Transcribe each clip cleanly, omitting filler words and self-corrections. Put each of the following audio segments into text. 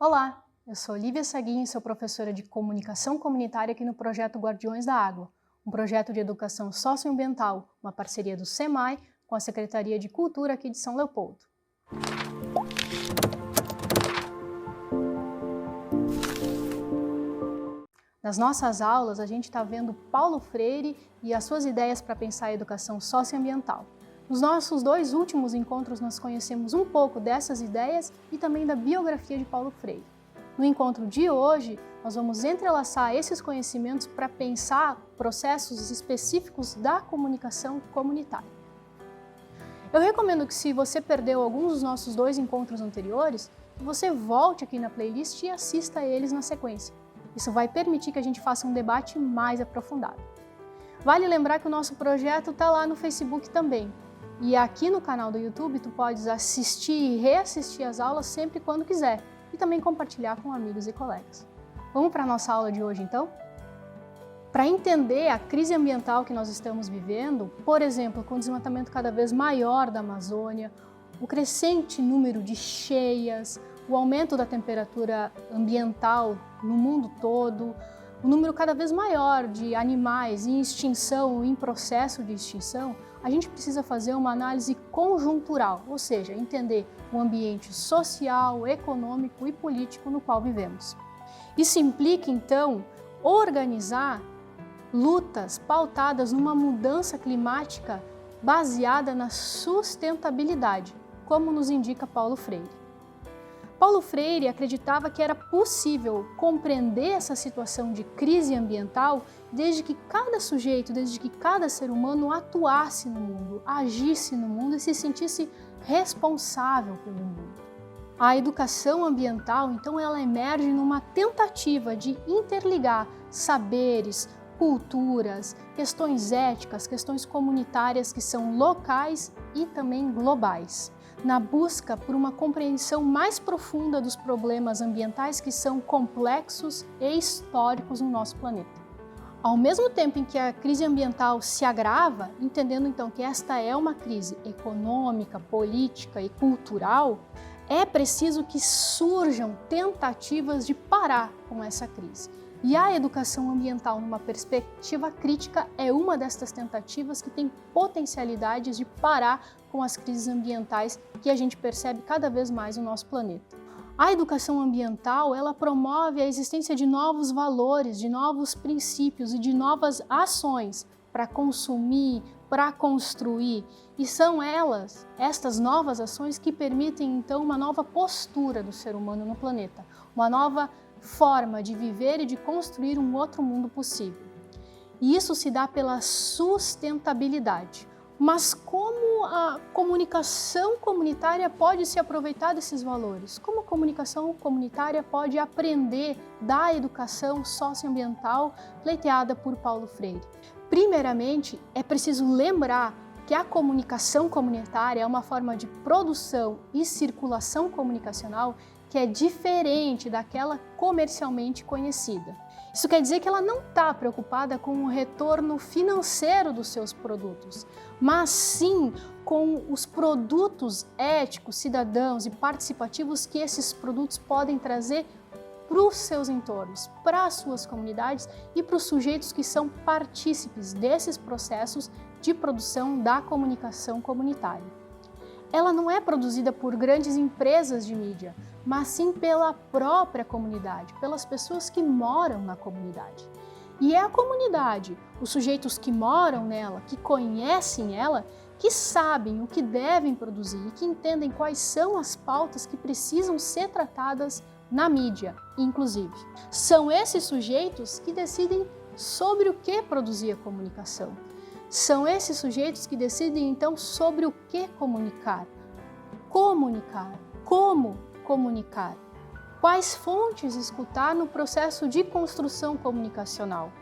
Olá, eu sou Lívia Saguin, sou professora de Comunicação Comunitária aqui no projeto Guardiões da Água, um projeto de educação socioambiental, uma parceria do SEMAI com a Secretaria de Cultura aqui de São Leopoldo. Nas nossas aulas, a gente está vendo Paulo Freire e as suas ideias para pensar a educação socioambiental. Nos nossos dois últimos encontros, nós conhecemos um pouco dessas ideias e também da biografia de Paulo Freire. No encontro de hoje, nós vamos entrelaçar esses conhecimentos para pensar processos específicos da comunicação comunitária. Eu recomendo que, se você perdeu alguns dos nossos dois encontros anteriores, você volte aqui na playlist e assista a eles na sequência. Isso vai permitir que a gente faça um debate mais aprofundado. Vale lembrar que o nosso projeto está lá no Facebook também. E aqui no canal do YouTube tu podes assistir e reassistir as aulas sempre quando quiser e também compartilhar com amigos e colegas. Vamos para a nossa aula de hoje então? Para entender a crise ambiental que nós estamos vivendo, por exemplo, com o desmatamento cada vez maior da Amazônia, o crescente número de cheias, o aumento da temperatura ambiental no mundo todo, o número cada vez maior de animais em extinção ou em processo de extinção, a gente precisa fazer uma análise conjuntural, ou seja, entender o ambiente social, econômico e político no qual vivemos. Isso implica, então, organizar lutas pautadas numa mudança climática baseada na sustentabilidade, como nos indica Paulo Freire. Paulo Freire acreditava que era possível compreender essa situação de crise ambiental desde que cada sujeito, desde que cada ser humano atuasse no mundo, agisse no mundo e se sentisse responsável pelo mundo. A educação ambiental, então, ela emerge numa tentativa de interligar saberes, culturas, questões éticas, questões comunitárias que são locais e também globais, na busca por uma compreensão mais profunda dos problemas ambientais que são complexos e históricos no nosso planeta. Ao mesmo tempo em que a crise ambiental se agrava, entendendo então que esta é uma crise econômica, política e cultural, é preciso que surjam tentativas de parar com essa crise. E a educação ambiental, numa perspectiva crítica, é uma destas tentativas que tem potencialidades de parar com as crises ambientais que a gente percebe cada vez mais no nosso planeta. A educação ambiental, ela promove a existência de novos valores, de novos princípios e de novas ações para consumir, para construir. E são elas, estas novas ações, que permitem então uma nova postura do ser humano no planeta, uma nova forma de viver e de construir um outro mundo possível. E isso se dá pela sustentabilidade. Mas como a comunicação comunitária pode se aproveitar desses valores? Como a comunicação comunitária pode aprender da educação socioambiental pleiteada por Paulo Freire? Primeiramente, é preciso lembrar que a comunicação comunitária é uma forma de produção e circulação comunicacional que é diferente daquela comercialmente conhecida. Isso quer dizer que ela não está preocupada com o retorno financeiro dos seus produtos, mas sim com os produtos éticos, cidadãos e participativos que esses produtos podem trazer para os seus entornos, para as suas comunidades e para os sujeitos que são partícipes desses processos de produção da comunicação comunitária. Ela não é produzida por grandes empresas de mídia, mas sim pela própria comunidade, pelas pessoas que moram na comunidade. E é a comunidade, os sujeitos que moram nela, que conhecem ela, que sabem o que devem produzir e que entendem quais são as pautas que precisam ser tratadas na mídia, inclusive. São esses sujeitos que decidem sobre o que produzir a comunicação. São esses sujeitos que decidem, então, sobre o que comunicar. Comunicar. Como comunicar? Quais fontes escutar no processo de construção comunicacional?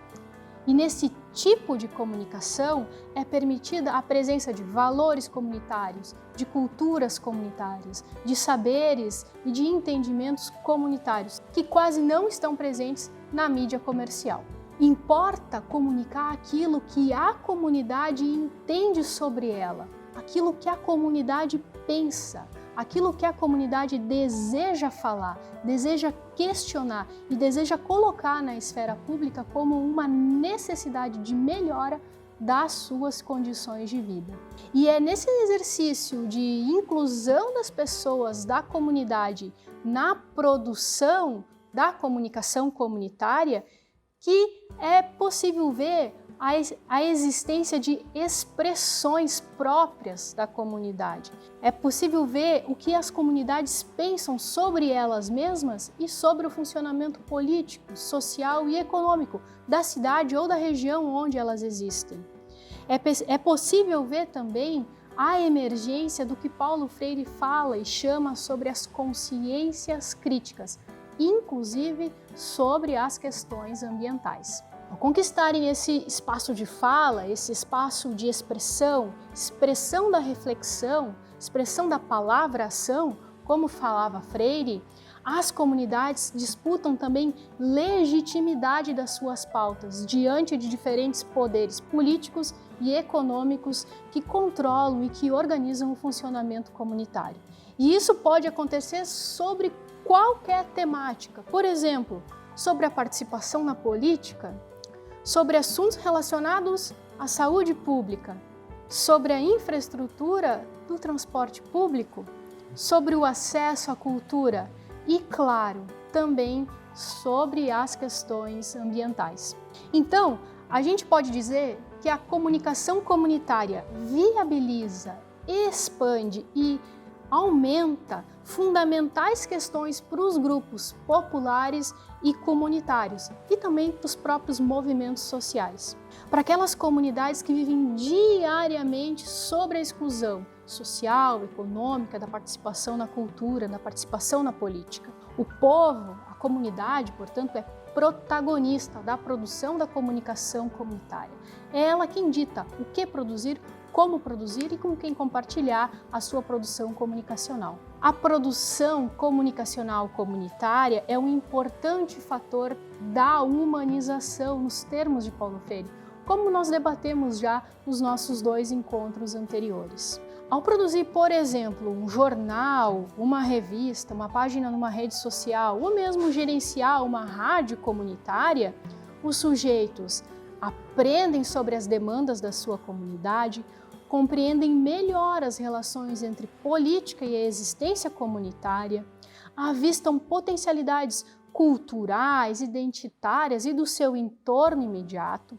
E nesse tipo de comunicação é permitida a presença de valores comunitários, de culturas comunitárias, de saberes e de entendimentos comunitários que quase não estão presentes na mídia comercial. Importa comunicar aquilo que a comunidade entende sobre ela, aquilo que a comunidade pensa, aquilo que a comunidade deseja falar, deseja questionar e deseja colocar na esfera pública como uma necessidade de melhora das suas condições de vida. E é nesse exercício de inclusão das pessoas da comunidade na produção da comunicação comunitária que é possível ver a existência de expressões próprias da comunidade. É possível ver o que as comunidades pensam sobre elas mesmas e sobre o funcionamento político, social e econômico da cidade ou da região onde elas existem. É possível ver também a emergência do que Paulo Freire fala e chama sobre as consciências críticas, inclusive sobre as questões ambientais. Ao conquistarem esse espaço de fala, esse espaço de expressão, expressão da reflexão, expressão da palavra-ação, como falava Freire, as comunidades disputam também legitimidade das suas pautas diante de diferentes poderes políticos e econômicos que controlam e que organizam o funcionamento comunitário. E isso pode acontecer sobre qualquer temática, por exemplo, sobre a participação na política, sobre assuntos relacionados à saúde pública, sobre a infraestrutura do transporte público, sobre o acesso à cultura e, claro, também sobre as questões ambientais. Então, a gente pode dizer que a comunicação comunitária viabiliza, expande e aumenta fundamentais questões para os grupos populares e comunitários e também para os próprios movimentos sociais. Para aquelas comunidades que vivem diariamente sobre a exclusão social, econômica, da participação na cultura, da participação na política. O povo, a comunidade, portanto, é protagonista da produção da comunicação comunitária. É ela quem dita o que produzir, como produzir e com quem compartilhar a sua produção comunicacional. A produção comunicacional comunitária é um importante fator da humanização nos termos de Paulo Freire, como nós debatemos já nos nossos 2 encontros anteriores. Ao produzir, por exemplo, um jornal, uma revista, uma página numa rede social ou mesmo gerenciar uma rádio comunitária, os sujeitos aprendem sobre as demandas da sua comunidade, compreendem melhor as relações entre política e a existência comunitária, avistam potencialidades culturais, identitárias e do seu entorno imediato,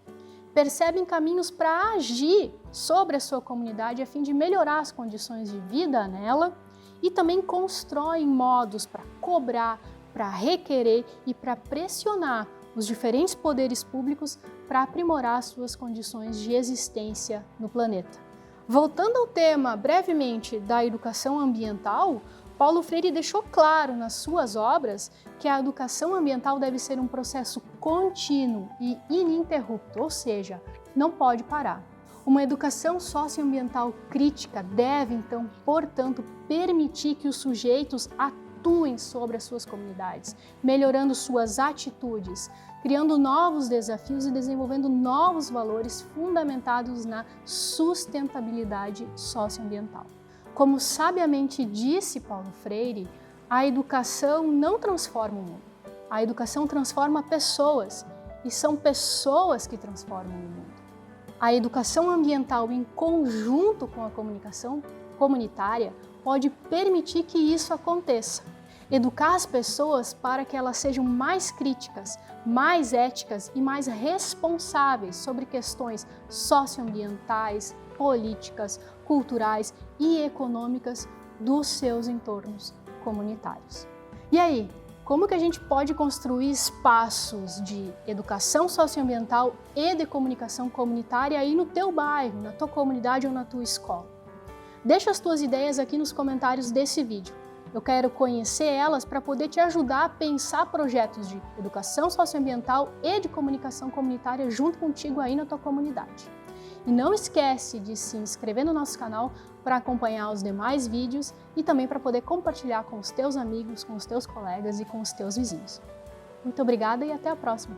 percebem caminhos para agir sobre a sua comunidade a fim de melhorar as condições de vida nela e também constroem modos para cobrar, para requerer e para pressionar os diferentes poderes públicos para aprimorar as suas condições de existência no planeta. Voltando ao tema brevemente da educação ambiental, Paulo Freire deixou claro nas suas obras que a educação ambiental deve ser um processo contínuo e ininterrupto, ou seja, não pode parar. Uma educação socioambiental crítica deve, então, portanto, permitir que os sujeitos atuem sobre as suas comunidades, melhorando suas atitudes, criando novos desafios e desenvolvendo novos valores fundamentados na sustentabilidade socioambiental. Como sabiamente disse Paulo Freire, a educação não transforma o mundo. A educação transforma pessoas e são pessoas que transformam o mundo. A educação ambiental em conjunto com a comunicação comunitária pode permitir que isso aconteça. Educar as pessoas para que elas sejam mais críticas, mais éticas e mais responsáveis sobre questões socioambientais, políticas, culturais e econômicas dos seus entornos comunitários. E aí, como que a gente pode construir espaços de educação socioambiental e de comunicação comunitária aí no teu bairro, na tua comunidade ou na tua escola? Deixa as tuas ideias aqui nos comentários desse vídeo. Eu quero conhecer elas para poder te ajudar a pensar projetos de educação socioambiental e de comunicação comunitária junto contigo aí na tua comunidade. E não esquece de se inscrever no nosso canal para acompanhar os demais vídeos e também para poder compartilhar com os teus amigos, com os teus colegas e com os teus vizinhos. Muito obrigada e até a próxima!